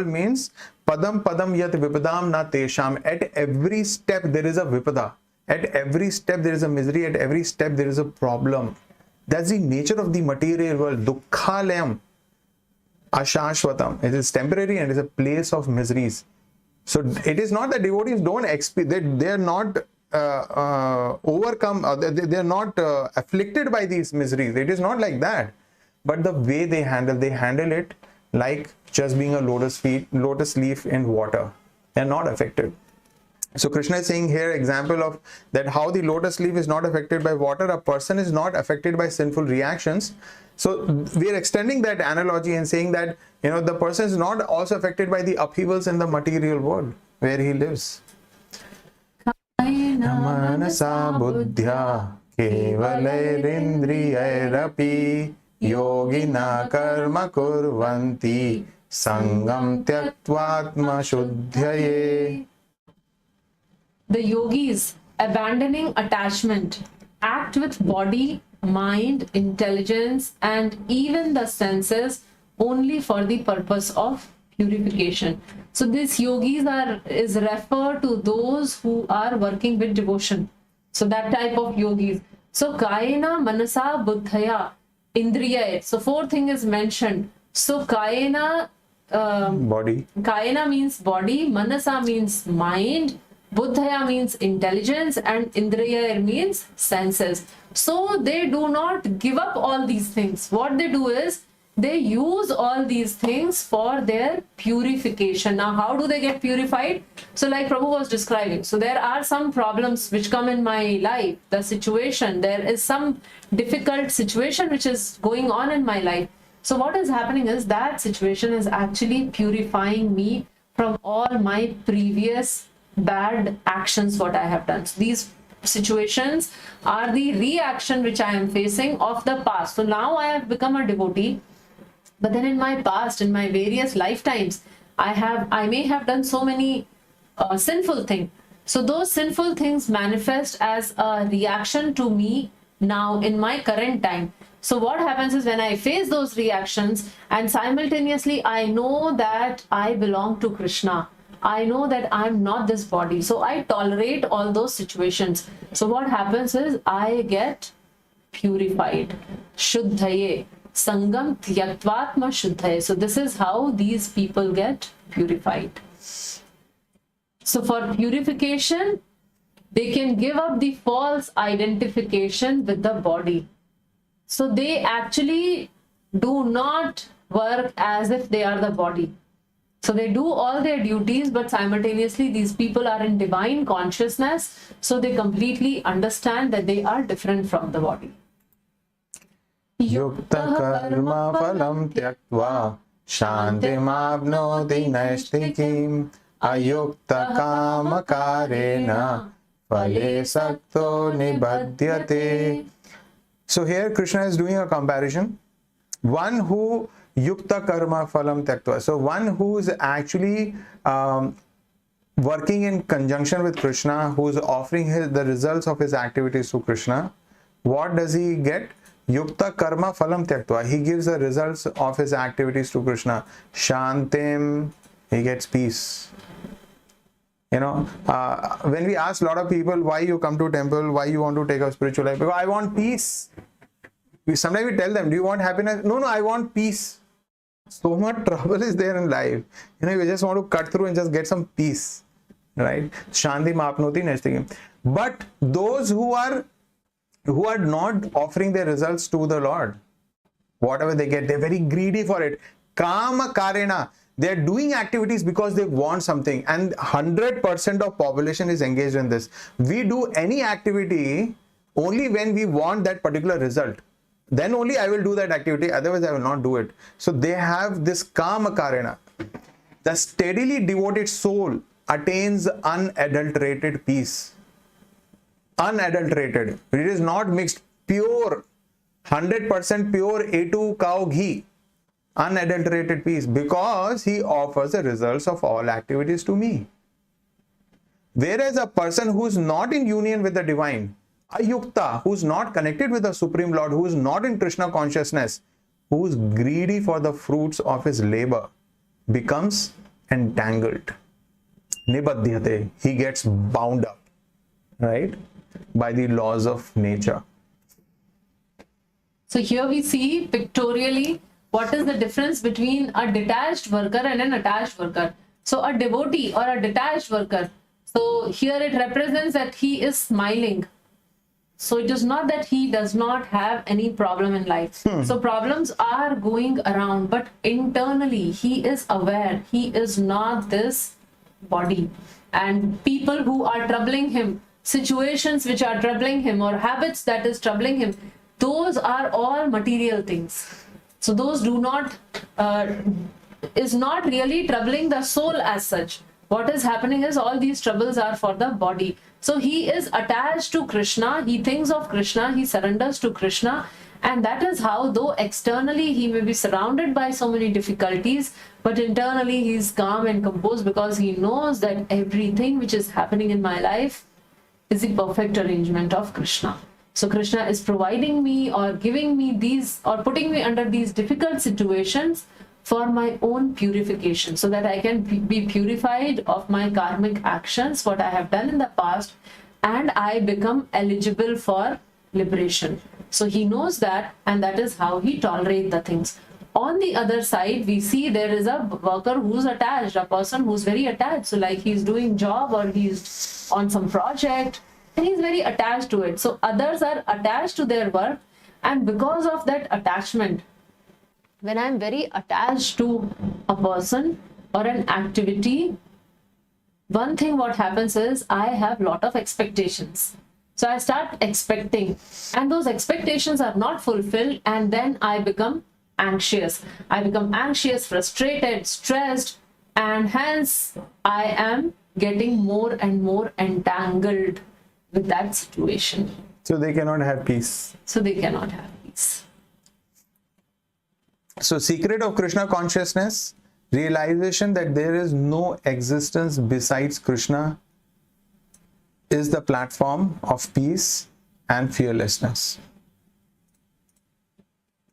means padam padam yat vipadam na tesham. At every step there is a vipada. At every step there is a misery, at every step there is a problem. That's the nature of the material world. Dukkhalayam ashashvatam. It is temporary and it is a place of miseries. So it is not that devotees don't experience, they are not overcome, they are not afflicted by these miseries. It is not like that. But the way they handle it like just being a lotus leaf in water. They are not affected. So Krishna is saying here example of that how the lotus leaf is not affected by water, a person is not affected by sinful reactions. So we are extending that analogy and saying that the person is not also affected by the upheavals in the material world where he lives. Manasa buddhya kevalairindriyairapi yogina karma kurvanti sangam tyaktvätma-śuddhaye. The yogis, abandoning attachment, act with body, mind, intelligence, and even the senses only for the purpose of purification. So these yogis is referred to those who are working with devotion. So that type of yogis. So kayena manasa buddhaya indriya. So fourth thing is mentioned. So kayena body. Kayena means body, manasa means mind, buddhaya means intelligence, and indriya means senses. So they do not give up all these things. What they do is they use all these things for their purification. Now, how do they get purified? So like Prabhu was describing, so there are some problems which come in my life, the situation, there is some difficult situation which is going on in my life. So what is happening is that situation is actually purifying me from all my previous bad actions what I have done. So these situations are the reaction which I am facing of the past. So now I have become a devotee, but then in my past, in my various lifetimes, I may have done so many sinful things. So those sinful things manifest as a reaction to me now in my current time. So what happens is when I face those reactions and simultaneously I know that I belong to Krishna, I know that I'm not this body. So I tolerate all those situations. So what happens is I get purified. Shuddhaye. Sangam tyaktvätma-śuddhaye. So this is how these people get purified. So for purification, they can give up the false identification with the body. So they actually do not work as if they are the body. So they do all their duties, but simultaneously these people are in divine consciousness. So they completely understand that they are different from the body. Yukta karma phalam tyaktva shantim apnoti naistikim ayukta kama karena phale sakto nibhadyate. So here Krishna is doing a comparison. One who yukta karma phalam tyaktva. So one who is actually working in conjunction with Krishna, who is offering the results of his activities to Krishna, what does he get? Yukta karma phalam tyaktva. He gives the results of his activities to Krishna. Shantim, he gets peace. You know, when we ask a lot of people why you come to temple, why you want to take a spiritual life, because I want peace. Sometimes we tell them, do you want happiness? No, I want peace. So much trouble is there in life. You know, you just want to cut through and just get some peace. Right? Shanti mapnoti naistikim. But those who are not offering their results to the Lord, whatever they get, they're very greedy for it. Kama karena. They're doing activities because they want something, and 100% of population is engaged in this. We do any activity only when we want that particular result. Then only I will do that activity, otherwise I will not do it. So they have this kama karena. The steadily devoted soul attains unadulterated peace. Unadulterated. It is not mixed. Pure, 100% pure A2 cow ghee. Unadulterated peace, because he offers the results of all activities to me. Whereas a person who is not in union with the divine, ayukta, who is not connected with the Supreme Lord, who is not in Krishna consciousness, who is greedy for the fruits of his labor, becomes entangled. Nibhadyate, he gets bound up, right, by the laws of nature. So here we see pictorially what is the difference between a detached worker and an attached worker. So a devotee or a detached worker, so here it represents that he is smiling. So it is not that he does not have any problem in life. So problems are going around, but internally he is aware he is not this body. And people who are troubling him, situations which are troubling him, or habits that is troubling him, those are all material things. So those do not, is not really troubling the soul as such. What is happening is all these troubles are for the body. So he is attached to Krishna, he thinks of Krishna, he surrenders to Krishna, and that is how, though externally he may be surrounded by so many difficulties, but internally he is calm and composed, because he knows that everything which is happening in my life is the perfect arrangement of Krishna. So Krishna is providing me or giving me these, or putting me under these difficult situations for my own purification, so that I can be purified of my karmic actions, what I have done in the past, and I become eligible for liberation. So he knows that, and that is how he tolerates the things. On the other side, we see there is a worker who's attached, a person who's very attached. So like he's doing job, or he's on some project, and he's very attached to it. So others are attached to their work, and because of that attachment, when I'm very attached to a person or an activity, one thing what happens is I have lot of expectations. So I start expecting, and those expectations are not fulfilled, and then I become anxious. I become anxious, frustrated, stressed, and hence I am getting more and more entangled with that situation. So they cannot have peace. So they cannot have peace. So secret of Krishna consciousness, realization that there is no existence besides Krishna, is the platform of peace and fearlessness.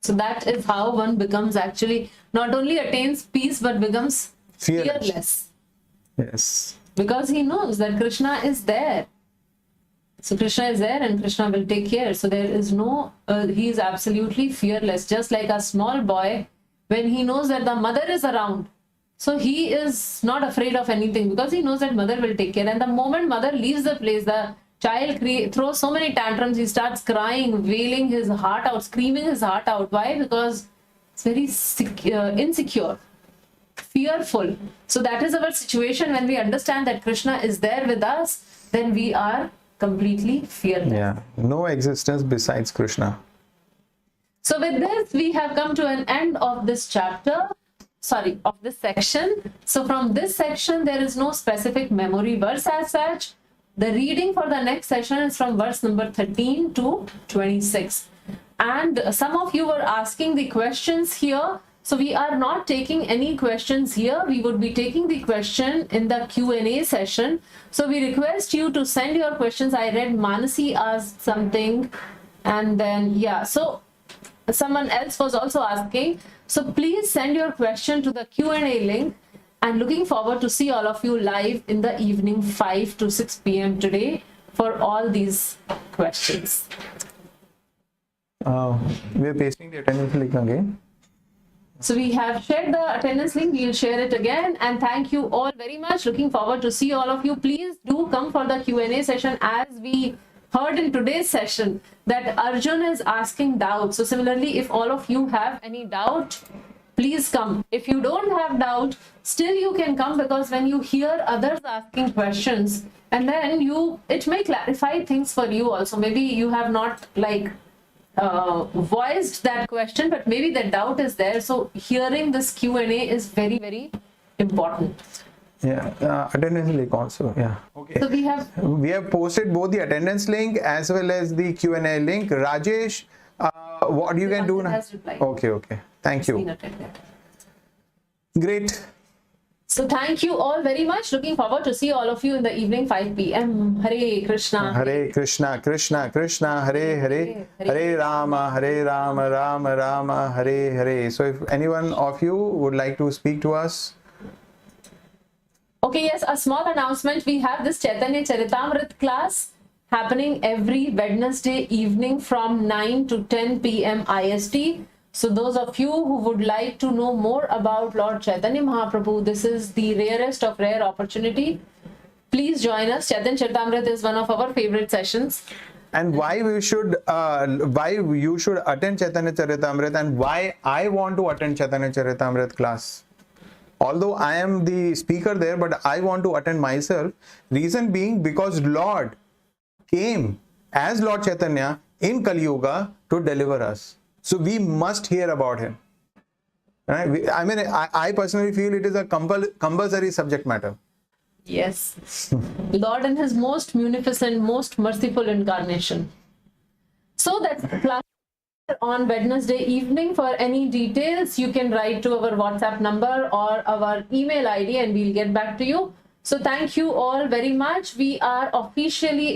So that is how one becomes actually, not only attains peace, but becomes fearless. Yes. Because he knows that Krishna is there. So Krishna is there and Krishna will take care. So there is no, he is absolutely fearless. Just like a small boy, when he knows that the mother is around, so he is not afraid of anything because he knows that mother will take care. And the moment mother leaves the place, the child throws so many tantrums, he starts crying, wailing his heart out, screaming his heart out. Why? Because it's very insecure, fearful. So that is our situation. When we understand that Krishna is there with us, then we are completely fearless. Yeah, no existence besides Krishna. So with this, we have come to an end of this chapter. Sorry, of this section. So from this section, there is no specific memory verse as such. The reading for the next session is from verse number 13 to 26. And some of you were asking the questions here. So we are not taking any questions here. We would be taking the question in the Q&A session. So we request you to send your questions. I read Manasi asked something, and then, yeah, so someone else was also asking. So please send your question to the Q&A link, and looking forward to see all of you live in the evening 5 to 6 p.m. today for all these questions. We are pasting the attendance link again. So we have shared the attendance link. We'll share it again. And thank you all very much. Looking forward to see all of you. Please do come for the Q&A session. As we heard in today's session that Arjun is asking doubt. So similarly, if all of you have any doubt, please come. If you don't have doubt, still you can come, because when you hear others asking questions, and then it may clarify things for you also. Maybe you have not voiced that question, but maybe the doubt is there. So hearing this Q&A is very, very important. Yeah, attendance link also. Yeah. Okay. So we have posted both the attendance link as well as the Q&A link. Rajesh, what you can do now? Okay. Thank you. Great. So thank you all very much. Looking forward to see all of you in the evening 5 p.m. Hare Krishna. Hare Krishna, Krishna Krishna, Hare Hare, Hare Rama, Rama Rama, Hare Hare. So if anyone of you would like to speak to us. Okay, yes, a small announcement. We have this Chaitanya Charitamrit class happening every Wednesday evening from 9 to 10 p.m. IST. So those of you who would like to know more about Lord Chaitanya Mahaprabhu, this is the rarest of rare opportunity. Please join us. Chaitanya Charitamrit is one of our favorite sessions. And why you should attend Chaitanya Charitamrit, and why I want to attend Chaitanya Charitamrit class. Although I am the speaker there, but I want to attend myself. Reason being, because Lord came as Lord Chaitanya in Kali Yuga to deliver us. So we must hear about him. Right? I personally feel it is a compulsory subject matter. Yes. Lord in his most munificent, most merciful incarnation. So that's the class on Wednesday evening. For any details, you can write to our WhatsApp number or our email ID and we'll get back to you. So thank you all very much. We are officially